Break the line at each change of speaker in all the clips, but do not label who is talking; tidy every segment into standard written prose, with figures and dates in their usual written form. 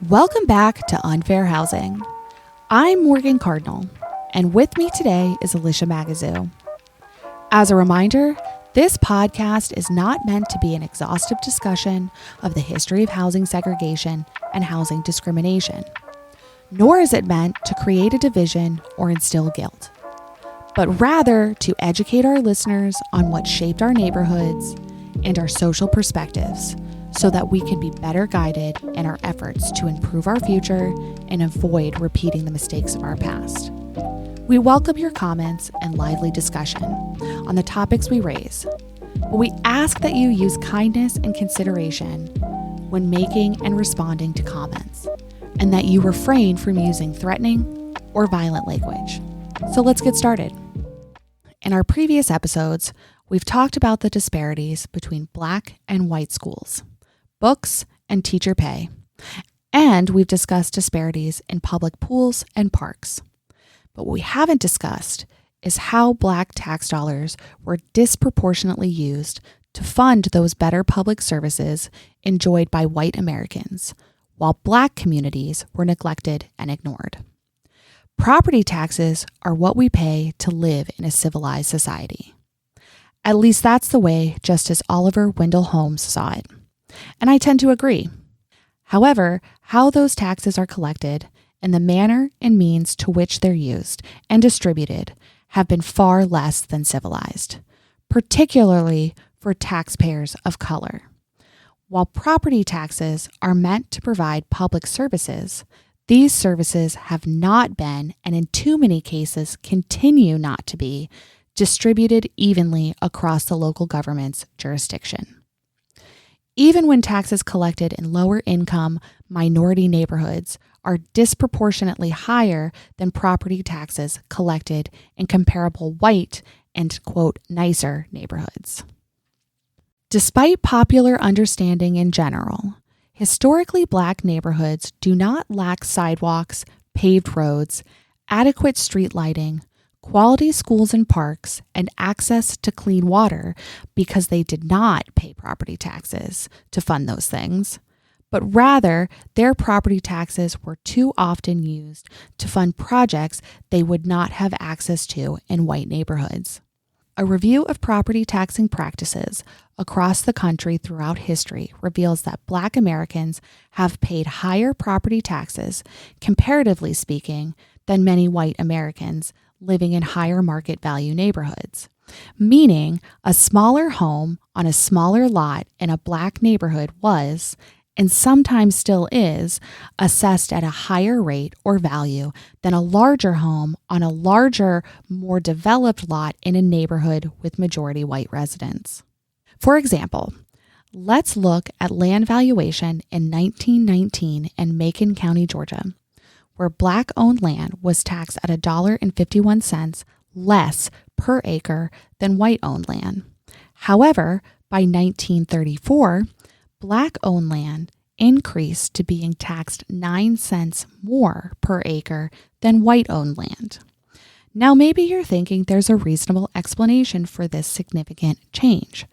Welcome back to Unfair Housing. I'm Morgan Cardinal, and with me today is Alicia Magazoo. As a reminder, this podcast is not meant to be an exhaustive discussion of the history of housing segregation and housing discrimination, nor is it meant to create a division or instill guilt, but rather to educate our listeners on what shaped our neighborhoods and our social perspectives, so that we can be better guided in our efforts to improve our future and avoid repeating the mistakes of our past. We welcome your comments and lively discussion on the topics we raise, but we ask that you use kindness and consideration when making and responding to comments, and that you refrain from using threatening or violent language. So let's get started. In our previous episodes, we've talked about the disparities between Black and white schools, books, and teacher pay, and we've discussed disparities in public pools and parks. But what we haven't discussed is how Black tax dollars were disproportionately used to fund those better public services enjoyed by white Americans, while Black communities were neglected and ignored. Property taxes are what we pay to live in a civilized society. At least that's the way Justice Oliver Wendell Holmes saw it. And I tend to agree. However, how those taxes are collected and the manner and means to which they're used and distributed have been far less than civilized, particularly for taxpayers of color. While property taxes are meant to provide public services, these services have not been, and in too many cases continue not to be, distributed evenly across the local government's jurisdiction. Even when taxes collected in lower income minority neighborhoods are disproportionately higher than property taxes collected in comparable white and, quote, nicer neighborhoods. Despite popular understanding in general, historically Black neighborhoods do not lack sidewalks, paved roads, adequate street lighting, quality schools and parks, and access to clean water because they did not pay property taxes to fund those things, but rather their property taxes were too often used to fund projects they would not have access to in white neighborhoods. A review of property taxing practices across the country throughout history reveals that Black Americans have paid higher property taxes, comparatively speaking, than many white Americans living in higher market value neighborhoods, meaning a smaller home on a smaller lot in a Black neighborhood was, and sometimes still is, assessed at a higher rate or value than a larger home on a larger, more developed lot in a neighborhood with majority white residents. For example, let's look at land valuation in 1919 in Macon County, Georgia, where Black-owned land was taxed at $1.51 less per acre than white-owned land. However, by 1934, Black-owned land increased to being taxed 9 cents more per acre than white-owned land. Now, maybe you're thinking there's a reasonable explanation for this significant change.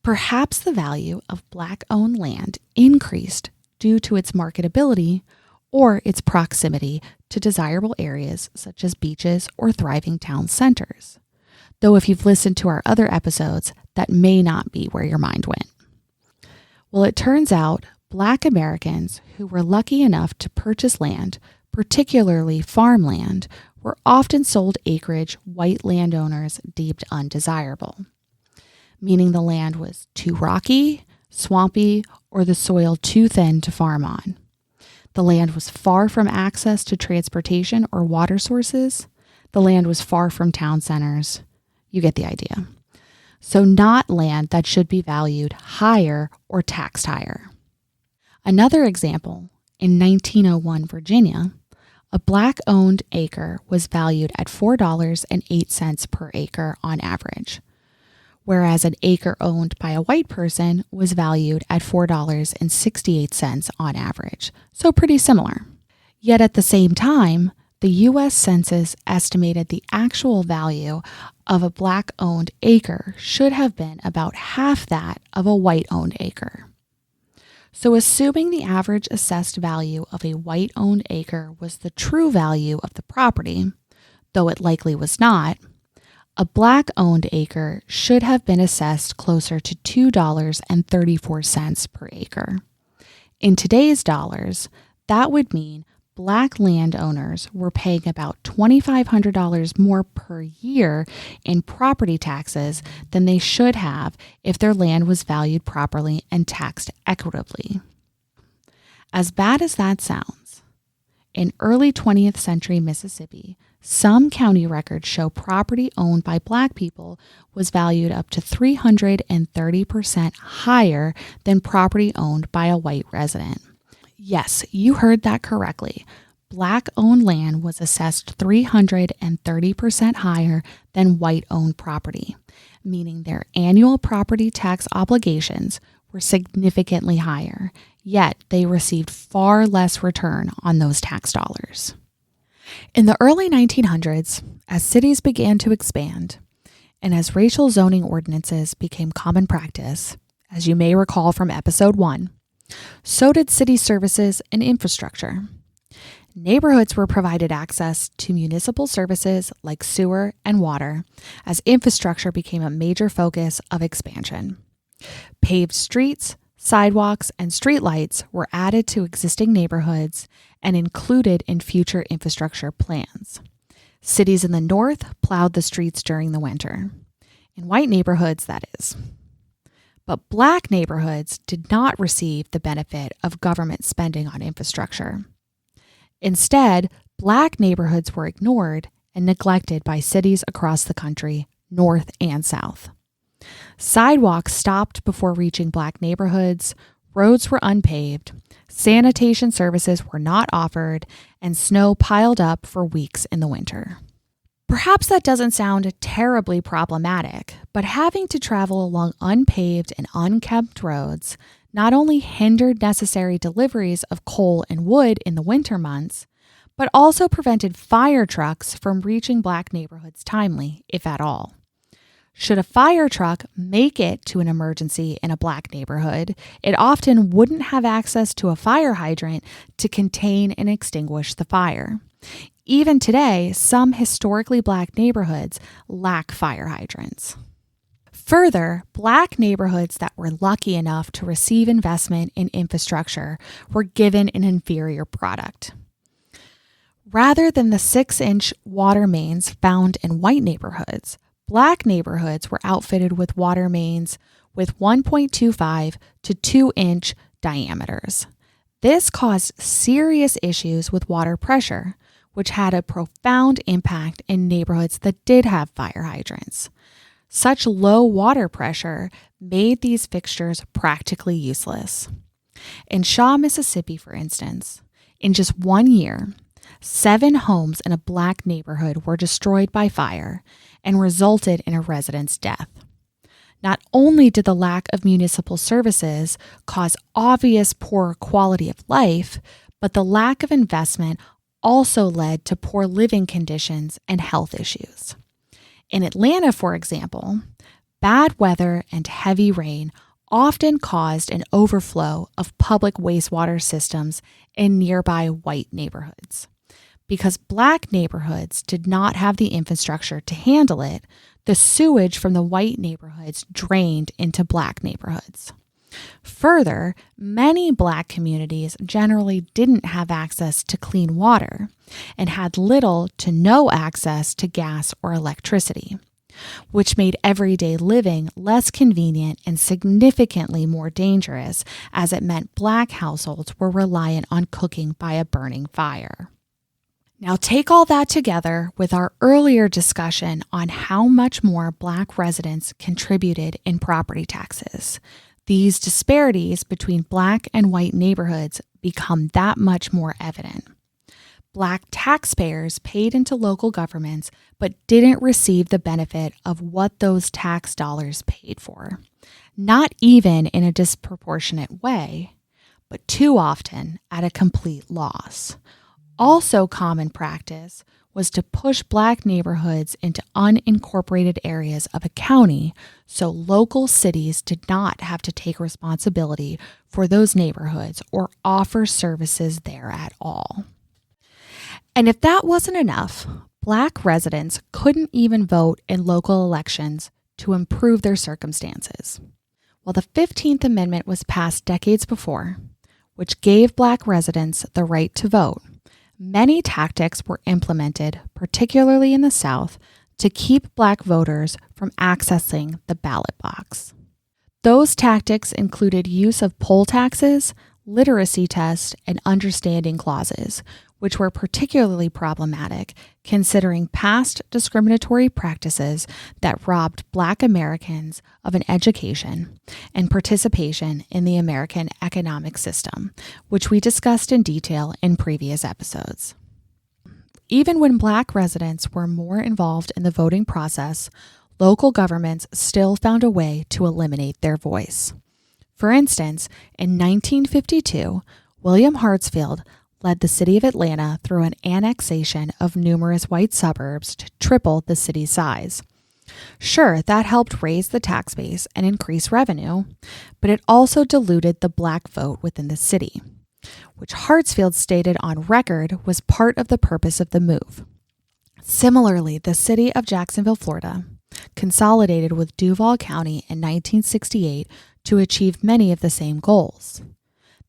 Perhaps the value of Black-owned land increased due to its marketability or its proximity to desirable areas such as beaches or thriving town centers. Though if you've listened to our other episodes, that may not be where your mind went. Well, it turns out Black Americans who were lucky enough to purchase land, particularly farmland, were often sold acreage white landowners deemed undesirable, meaning the land was too rocky, swampy, or the soil too thin to farm on. The land was far from access to transportation or water sources. The land was far from town centers. You get the idea. So not land that should be valued higher or taxed higher. Another example, in 1901 Virginia, a Black-owned acre was valued at $4.08 per acre on average, whereas an acre owned by a white person was valued at $4.68 on average, so pretty similar. Yet at the same time, the U.S. Census estimated the actual value of a Black-owned acre should have been about half that of a white-owned acre. So assuming the average assessed value of a white-owned acre was the true value of the property, though it likely was not, a black-owned acre should have been assessed closer to $2.34 per acre. In today's dollars, that would mean Black landowners were paying about $2,500 more per year in property taxes than they should have if their land was valued properly and taxed equitably. As bad as that sounds, in early 20th century Mississippi, some county records show property owned by Black people was valued up to 330% higher than property owned by a white resident. Yes, you heard that correctly. Black-owned land was assessed 330% higher than white-owned property, meaning their annual property tax obligations were significantly higher, yet they received far less return on those tax dollars. In the early 1900s, as cities began to expand, and as racial zoning ordinances became common practice, as you may recall from episode 1, so did city services and infrastructure. Neighborhoods were provided access to municipal services like sewer and water as infrastructure became a major focus of expansion. Paved streets, sidewalks, and streetlights were added to existing neighborhoods and included in future infrastructure plans. Cities in the north plowed the streets during the winter. In white neighborhoods, that is. But Black neighborhoods did not receive the benefit of government spending on infrastructure. Instead, Black neighborhoods were ignored and neglected by cities across the country, north and south. Sidewalks stopped before reaching Black neighborhoods, roads were unpaved, sanitation services were not offered, and snow piled up for weeks in the winter. Perhaps that doesn't sound terribly problematic, but having to travel along unpaved and unkempt roads not only hindered necessary deliveries of coal and wood in the winter months, but also prevented fire trucks from reaching Black neighborhoods timely, if at all. Should a fire truck make it to an emergency in a Black neighborhood, it often wouldn't have access to a fire hydrant to contain and extinguish the fire. Even today, some historically Black neighborhoods lack fire hydrants. Further, Black neighborhoods that were lucky enough to receive investment in infrastructure were given an inferior product. Rather than the 6-inch water mains found in white neighborhoods, Black neighborhoods were outfitted with water mains with 1.25 to 2-inch diameters. This caused serious issues with water pressure, which had a profound impact in neighborhoods that did have fire hydrants. Such low water pressure made these fixtures practically useless. In Shaw, Mississippi, for instance, in just 1 year, 7 homes in a Black neighborhood were destroyed by fire and resulted in a resident's death. Not only did the lack of municipal services cause obvious poor quality of life, but the lack of investment also led to poor living conditions and health issues. In Atlanta, for example, bad weather and heavy rain often caused an overflow of public wastewater systems in nearby white neighborhoods. Because Black neighborhoods did not have the infrastructure to handle it, the sewage from the white neighborhoods drained into Black neighborhoods. Further, many Black communities generally didn't have access to clean water and had little to no access to gas or electricity, which made everyday living less convenient and significantly more dangerous, as it meant Black households were reliant on cooking by a burning fire. Now take all that together with our earlier discussion on how much more Black residents contributed in property taxes. These disparities between Black and white neighborhoods become that much more evident. Black taxpayers paid into local governments but didn't receive the benefit of what those tax dollars paid for, not even in a disproportionate way, but too often at a complete loss. Also common practice was to push Black neighborhoods into unincorporated areas of a county so local cities did not have to take responsibility for those neighborhoods or offer services there at all. And if that wasn't enough, Black residents couldn't even vote in local elections to improve their circumstances. Well, the 15th Amendment was passed decades before, which gave Black residents the right to vote. Many tactics were implemented, particularly in the South, to keep Black voters from accessing the ballot box. Those tactics included use of poll taxes, literacy tests, and understanding clauses, which were particularly problematic considering past discriminatory practices that robbed Black Americans of an education and participation in the American economic system, which we discussed in detail in previous episodes. Even when Black residents were more involved in the voting process, local governments still found a way to eliminate their voice. For instance, in 1952, William Hartsfield led the city of Atlanta through an annexation of numerous white suburbs to triple the city's size. Sure, that helped raise the tax base and increase revenue, but it also diluted the Black vote within the city, which Hartsfield stated on record was part of the purpose of the move. Similarly, the city of Jacksonville, Florida, consolidated with Duval County in 1968 to achieve many of the same goals.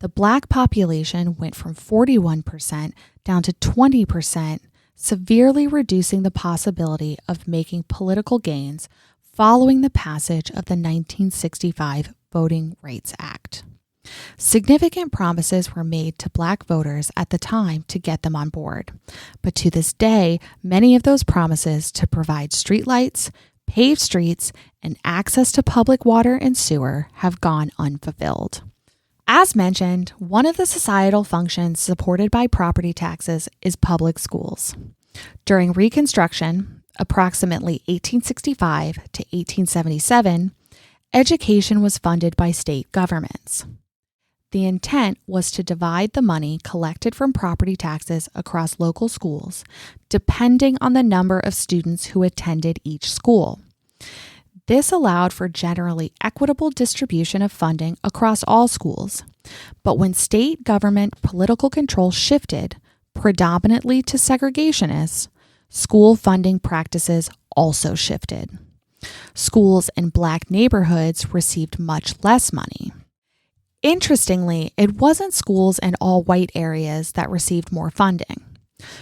The Black population went from 41% down to 20%, severely reducing the possibility of making political gains following the passage of the 1965 Voting Rights Act. Significant promises were made to Black voters at the time to get them on board, but to this day, many of those promises to provide streetlights, paved streets, and access to public water and sewer have gone unfulfilled. As mentioned, one of the societal functions supported by property taxes is public schools. During Reconstruction, approximately 1865 to 1877, education was funded by state governments. The intent was to divide the money collected from property taxes across local schools, depending on the number of students who attended each school. This allowed for generally equitable distribution of funding across all schools. But when state government political control shifted, predominantly to segregationists, school funding practices also shifted. Schools in Black neighborhoods received much less money. Interestingly, it wasn't schools in all white areas that received more funding.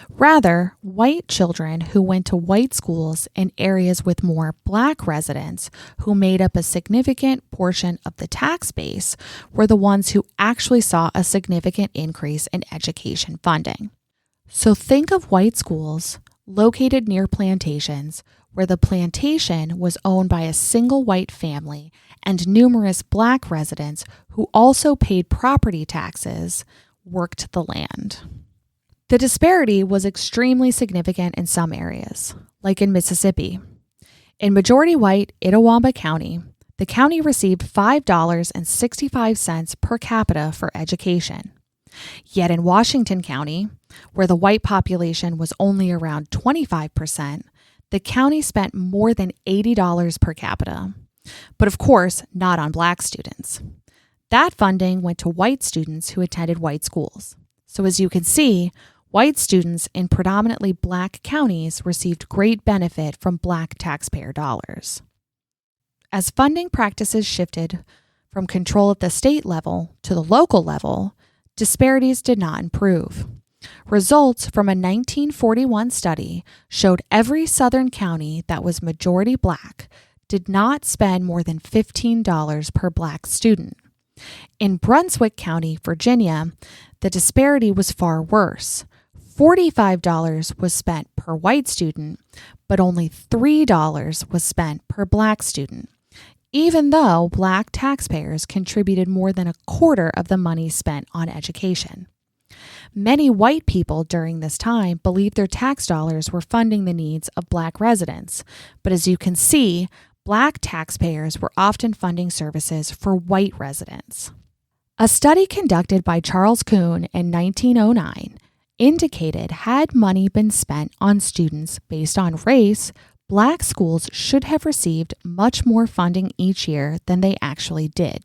Rather, white children who went to white schools in areas with more Black residents who made up a significant portion of the tax base were the ones who actually saw a significant increase in education funding. So think of white schools located near plantations where the plantation was owned by a single white family and numerous Black residents who also paid property taxes worked the land. The disparity was extremely significant in some areas, like in Mississippi. In majority white Itawamba County, the county received $5.65 per capita for education. Yet in Washington County, where the white population was only around 25%, the county spent more than $80 per capita. But of course, not on Black students. That funding went to white students who attended white schools. So as you can see, white students in predominantly Black counties received great benefit from Black taxpayer dollars. As funding practices shifted from control at the state level to the local level, disparities did not improve. Results from a 1941 study showed every Southern county that was majority Black did not spend more than $15 per Black student. In Brunswick County, Virginia, the disparity was far worse. $45 was spent per white student, but only $3 was spent per Black student, even though Black taxpayers contributed more than a quarter of the money spent on education. Many white people during this time believed their tax dollars were funding the needs of Black residents, but as you can see, Black taxpayers were often funding services for white residents. A study conducted by Charles Kuhn in 1909 indicated had money been spent on students based on race, Black schools should have received much more funding each year than they actually did.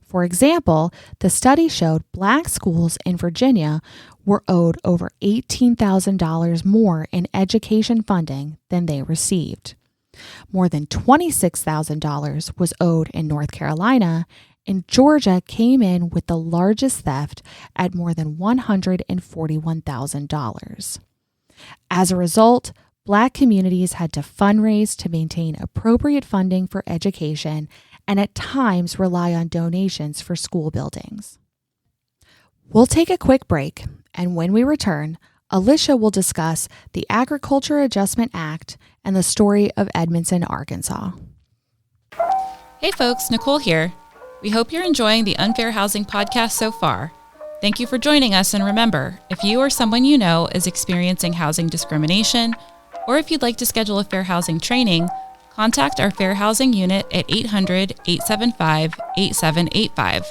For example, the study showed Black schools in Virginia were owed over $18,000 more in education funding than they received. More than $26,000 was owed in North Carolina, and Georgia came in with the largest theft at more than $141,000. As a result, Black communities had to fundraise to maintain appropriate funding for education and at times rely on donations for school buildings. We'll take a quick break, and when we return, Alicia will discuss the Agriculture Adjustment Act and the story of Edmondson, Arkansas.
Hey folks, Nicole here. We hope you're enjoying the Unfair Housing podcast so far. Thank you for joining us, and remember, if you or someone you know is experiencing housing discrimination, or if you'd like to schedule a fair housing training, contact our Fair Housing Unit at 800-875-8785.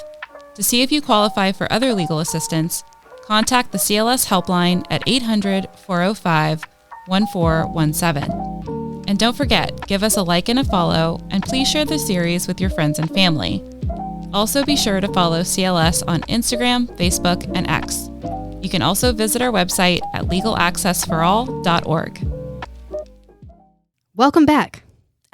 To see if you qualify for other legal assistance, contact the CLS helpline at 800-405-1417. And don't forget, give us a like and a follow, and please share the series with your friends and family. Also be sure to follow CLS on Instagram, Facebook, and X. You can also visit our website at legalaccessforall.org.
Welcome back.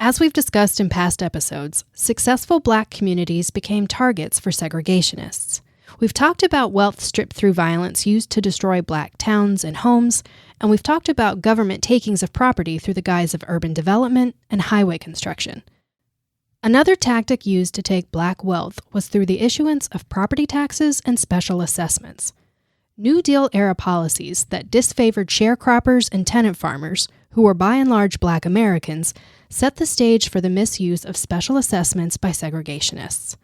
As we've discussed in past episodes, successful Black communities became targets for segregationists. We've talked about wealth stripped through violence used to destroy Black towns and homes, and we've talked about government takings of property through the guise of urban development and highway construction. Another tactic used to take Black wealth was through the issuance of property taxes and special assessments. New Deal-era policies that disfavored sharecroppers and tenant farmers, who were by and large Black Americans, set the stage for the misuse of special assessments by segregationists.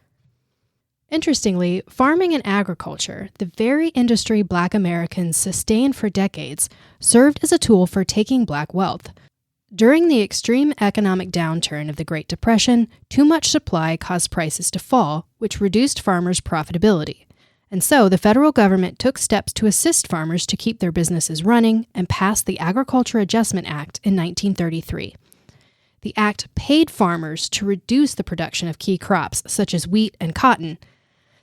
Interestingly, farming and agriculture, the very industry Black Americans sustained for decades, served as a tool for taking Black wealth. During the extreme economic downturn of the Great Depression, too much supply caused prices to fall, which reduced farmers' profitability. And so the federal government took steps to assist farmers to keep their businesses running and passed the Agriculture Adjustment Act in 1933. The act paid farmers to reduce the production of key crops, such as wheat and cotton,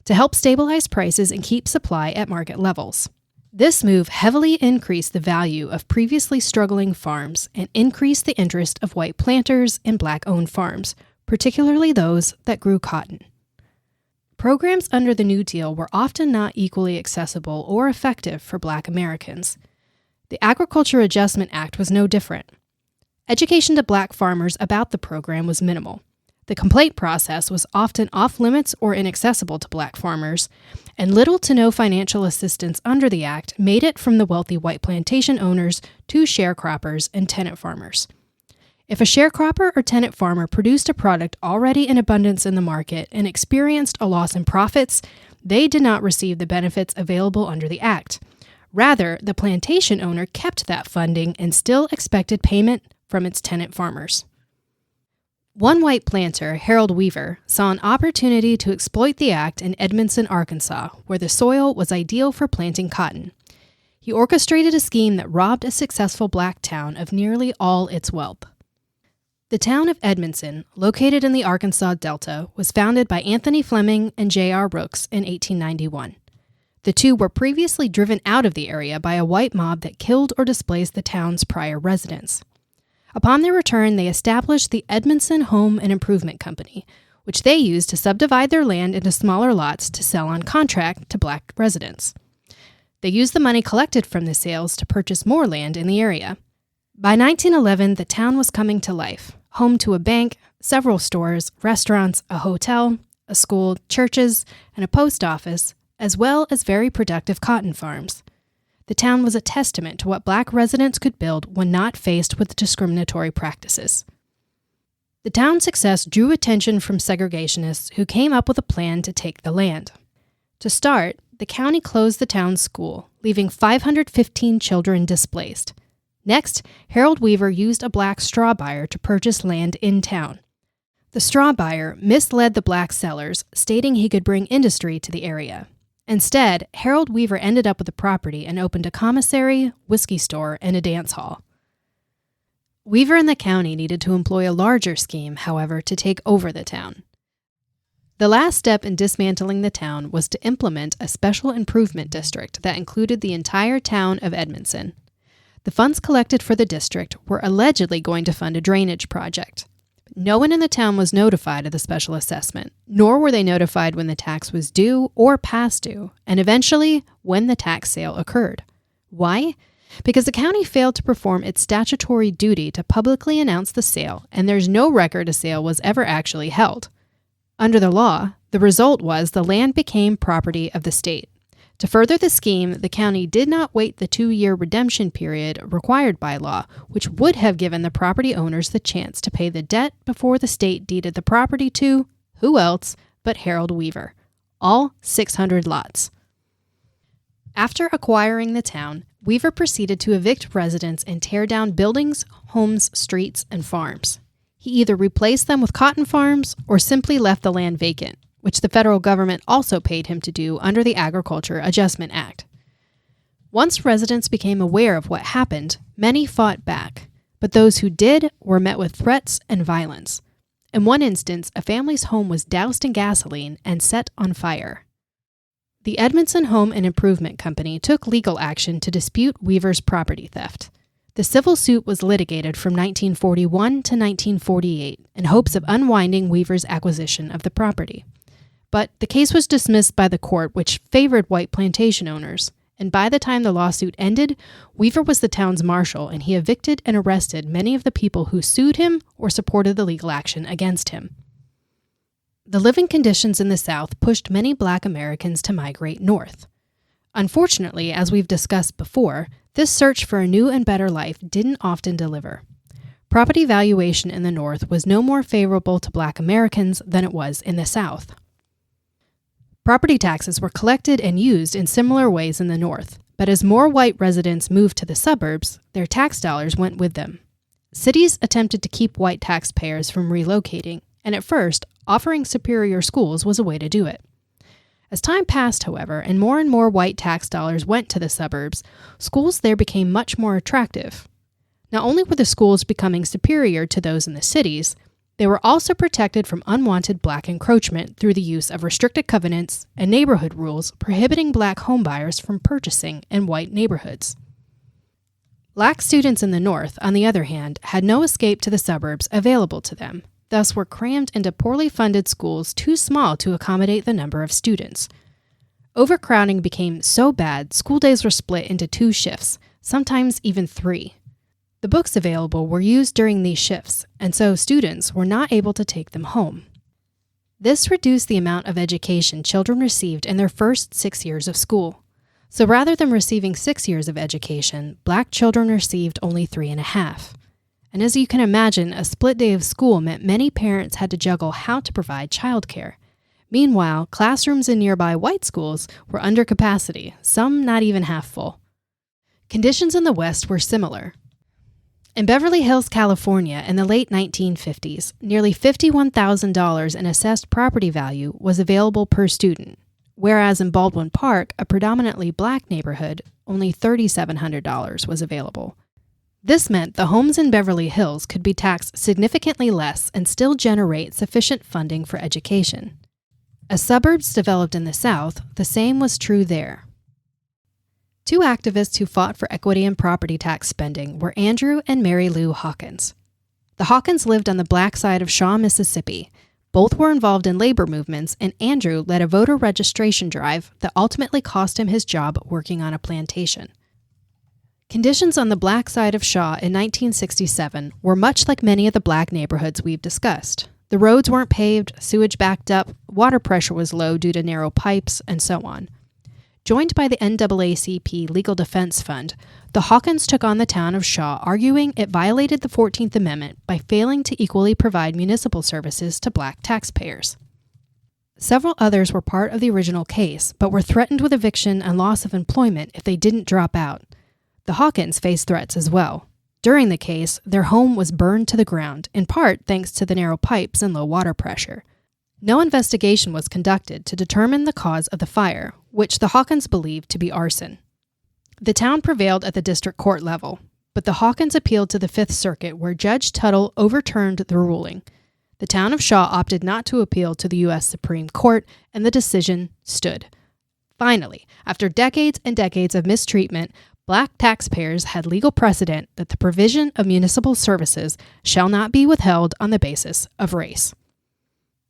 to help stabilize prices and keep supply at market levels. This move heavily increased the value of previously struggling farms and increased the interest of white planters in Black-owned farms, particularly those that grew cotton. Programs under the New Deal were often not equally accessible or effective for Black Americans. The Agriculture Adjustment Act was no different. Education to Black farmers about the program was minimal. The complaint process was often off-limits or inaccessible to Black farmers, and little to no financial assistance under the Act made it from the wealthy white plantation owners to sharecroppers and tenant farmers. If a sharecropper or tenant farmer produced a product already in abundance in the market and experienced a loss in profits, they did not receive the benefits available under the Act. Rather, the plantation owner kept that funding and still expected payment from its tenant farmers. One white planter, Harold Weaver, saw an opportunity to exploit the act in Edmondson, Arkansas, where the soil was ideal for planting cotton. He orchestrated a scheme that robbed a successful Black town of nearly all its wealth. The town of Edmondson, located in the Arkansas Delta, was founded by Anthony Fleming and J.R. Rooks in 1891. The two were previously driven out of the area by a white mob that killed or displaced the town's prior residents. Upon their return, they established the Edmondson Home and Improvement Company, which they used to subdivide their land into smaller lots to sell on contract to Black residents. They used the money collected from the sales to purchase more land in the area. By 1911, the town was coming to life, home to a bank, several stores, restaurants, a hotel, a school, churches, and a post office, as well as very productive cotton farms. The town was a testament to what Black residents could build when not faced with discriminatory practices. The town's success drew attention from segregationists who came up with a plan to take the land. To start, the county closed the town's school, leaving 515 children displaced. Next, Harold Weaver used a Black straw buyer to purchase land in town. The straw buyer misled the Black sellers, stating he could bring industry to the area. Instead, Harold Weaver ended up with the property and opened a commissary, whiskey store, and a dance hall. Weaver and the county needed to employ a larger scheme, however, to take over the town. The last step in dismantling the town was to implement a special improvement district that included the entire town of Edmondson. The funds collected for the district were allegedly going to fund a drainage project. No one in the town was notified of the special assessment, nor were they notified when the tax was due or past due, and eventually when the tax sale occurred. Why? Because the county failed to perform its statutory duty to publicly announce the sale, and there's no record a sale was ever actually held. Under the law, the result was the land became property of the state. To further the scheme, the county did not wait the 2-year redemption period required by law, which would have given the property owners the chance to pay the debt before the state deeded the property to, who else but Harold Weaver, all 600 lots. After acquiring the town, Weaver proceeded to evict residents and tear down buildings, homes, streets, and farms. He either replaced them with cotton farms or simply left the land vacant, which the federal government also paid him to do under the Agriculture Adjustment Act. Once residents became aware of what happened, many fought back, but those who did were met with threats and violence. In one instance, a family's home was doused in gasoline and set on fire. The Edmondson Home and Improvement Company took legal action to dispute Weaver's property theft. The civil suit was litigated from 1941 to 1948 in hopes of unwinding Weaver's acquisition of the property. But the case was dismissed by the court, which favored white plantation owners, and by the time the lawsuit ended, Weaver was the town's marshal, and he evicted and arrested many of the people who sued him or supported the legal action against him. The living conditions in the South pushed many Black Americans to migrate north. Unfortunately, as we've discussed before, this search for a new and better life didn't often deliver. Property valuation in the North was no more favorable to Black Americans than it was in the South. Property taxes were collected and used in similar ways in the North, but as more white residents moved to the suburbs, their tax dollars went with them. Cities attempted to keep white taxpayers from relocating, and at first, offering superior schools was a way to do it. As time passed, however, and more white tax dollars went to the suburbs, schools there became much more attractive. Not only were the schools becoming superior to those in the cities, they were also protected from unwanted Black encroachment through the use of restricted covenants and neighborhood rules prohibiting Black homebuyers from purchasing in white neighborhoods. Black students in the North, on the other hand, had no escape to the suburbs available to them, thus were crammed into poorly funded schools too small to accommodate the number of students. Overcrowding became so bad, school days were split into 2 shifts, sometimes even 3. The books available were used during these shifts, and so students were not able to take them home. This reduced the amount of education children received in their first 6 years of school. So rather than receiving 6 years of education, Black children received only 3.5. And as you can imagine, a split day of school meant many parents had to juggle how to provide childcare. Meanwhile, classrooms in nearby white schools were under capacity, some not even half full. Conditions in the West were similar. In Beverly Hills, California, in the late 1950s, nearly $51,000 in assessed property value was available per student, whereas in Baldwin Park, a predominantly Black neighborhood, only $3,700 was available. This meant the homes in Beverly Hills could be taxed significantly less and still generate sufficient funding for education. As suburbs developed in the South, the same was true there. 2 activists who fought for equity in property tax spending were Andrew and Mary Lou Hawkins. The Hawkins lived on the Black side of Shaw, Mississippi. Both were involved in labor movements, and Andrew led a voter registration drive that ultimately cost him his job working on a plantation. Conditions on the Black side of Shaw in 1967 were much like many of the Black neighborhoods we've discussed. The roads weren't paved, sewage backed up, water pressure was low due to narrow pipes, and so on. Joined by the NAACP Legal Defense Fund, the Hawkins took on the town of Shaw, arguing it violated the 14th Amendment by failing to equally provide municipal services to Black taxpayers. Several others were part of the original case, but were threatened with eviction and loss of employment if they didn't drop out. The Hawkins faced threats as well. During the case, their home was burned to the ground, in part thanks to the narrow pipes and low water pressure. No investigation was conducted to determine the cause of the fire, which the Hawkins believed to be arson. The town prevailed at the district court level, but the Hawkins appealed to the Fifth Circuit, where Judge Tuttle overturned the ruling. The town of Shaw opted not to appeal to the U.S. Supreme Court, and the decision stood. Finally, after decades and decades of mistreatment, Black taxpayers had legal precedent that the provision of municipal services shall not be withheld on the basis of race.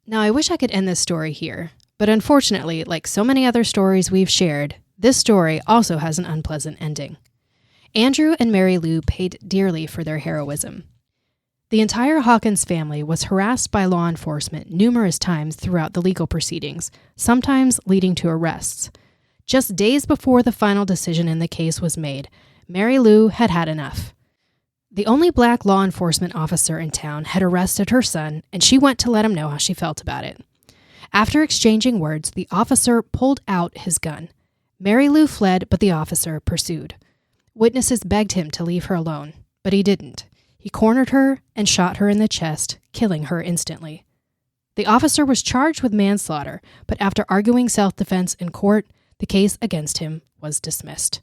Now, I wish I could end this story here, but unfortunately, like so many other stories we've shared, this story also has an unpleasant ending. Andrew and Mary Lou paid dearly for their heroism. The entire Hawkins family was harassed by law enforcement numerous times throughout the legal proceedings, sometimes leading to arrests. Just days before the final decision in the case was made, Mary Lou had had enough. The only Black law enforcement officer in town had arrested her son, and she went to let him know how she felt about it. After exchanging words, the officer pulled out his gun. Mary Lou fled, but the officer pursued. Witnesses begged him to leave her alone, but he didn't. He cornered her and shot her in the chest, killing her instantly. The officer was charged with manslaughter, but after arguing self-defense in court, the case against him was dismissed.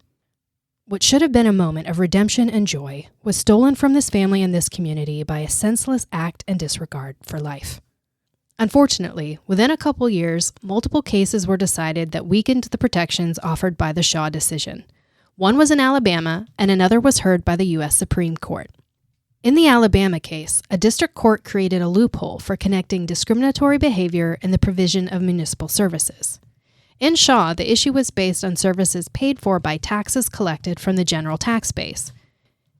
What should have been a moment of redemption and joy was stolen from this family and this community by a senseless act and disregard for life. Unfortunately, within a couple years, multiple cases were decided that weakened the protections offered by the Shaw decision. One was in Alabama, and another was heard by the U.S. Supreme Court. In the Alabama case, a district court created a loophole for connecting discriminatory behavior and the provision of municipal services. In Shaw, the issue was based on services paid for by taxes collected from the general tax base.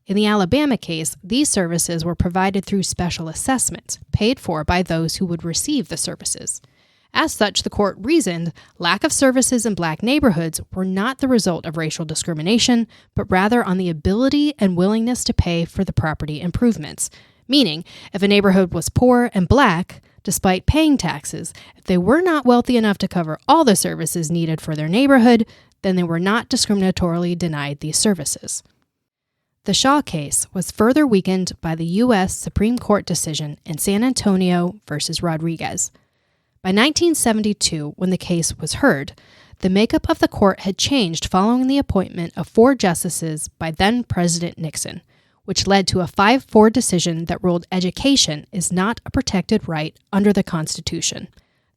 In the Alabama case, these services were provided through special assessments, paid for by those who would receive the services. As such, the court reasoned lack of services in Black neighborhoods were not the result of racial discrimination, but rather on the ability and willingness to pay for the property improvements. Meaning, if a neighborhood was poor and Black, despite paying taxes, if they were not wealthy enough to cover all the services needed for their neighborhood, then they were not discriminatorily denied these services. The Shaw case was further weakened by the U.S. Supreme Court decision in San Antonio versus Rodriguez. By 1972, when the case was heard, the makeup of the court had changed following the appointment of 4 justices by then-President Nixon, which led to a 5-4 decision that ruled education is not a protected right under the Constitution.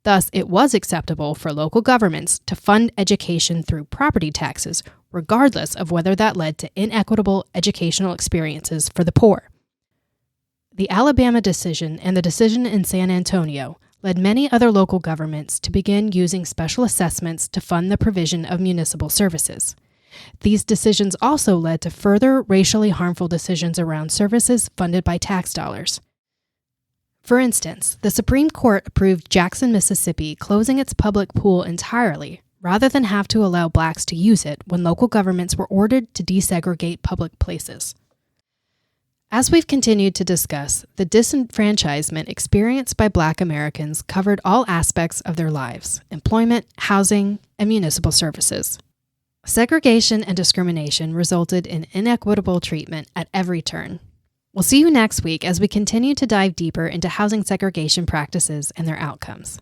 Thus, it was acceptable for local governments to fund education through property taxes, regardless of whether that led to inequitable educational experiences for the poor. The Alabama decision and the decision in San Antonio led many other local governments to begin using special assessments to fund the provision of municipal services. These decisions also led to further racially harmful decisions around services funded by tax dollars. For instance, the Supreme Court approved Jackson, Mississippi closing its public pool entirely, rather than have to allow Blacks to use it when local governments were ordered to desegregate public places. As we've continued to discuss, the disenfranchisement experienced by Black Americans covered all aspects of their lives: employment, housing, and municipal services. Segregation and discrimination resulted in inequitable treatment at every turn. We'll see you next week as we continue to dive deeper into housing segregation practices and their outcomes.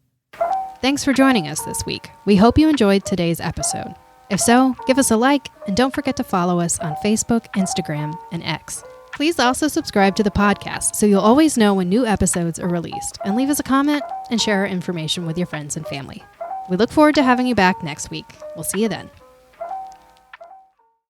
Thanks for joining us this week. We hope you enjoyed today's episode. If so, give us a like and don't forget to follow us on Facebook, Instagram, and X. Please also subscribe to the podcast so you'll always know when new episodes are released, and leave us a comment and share our information with your friends and family. We look forward to having you back next week. We'll see you then.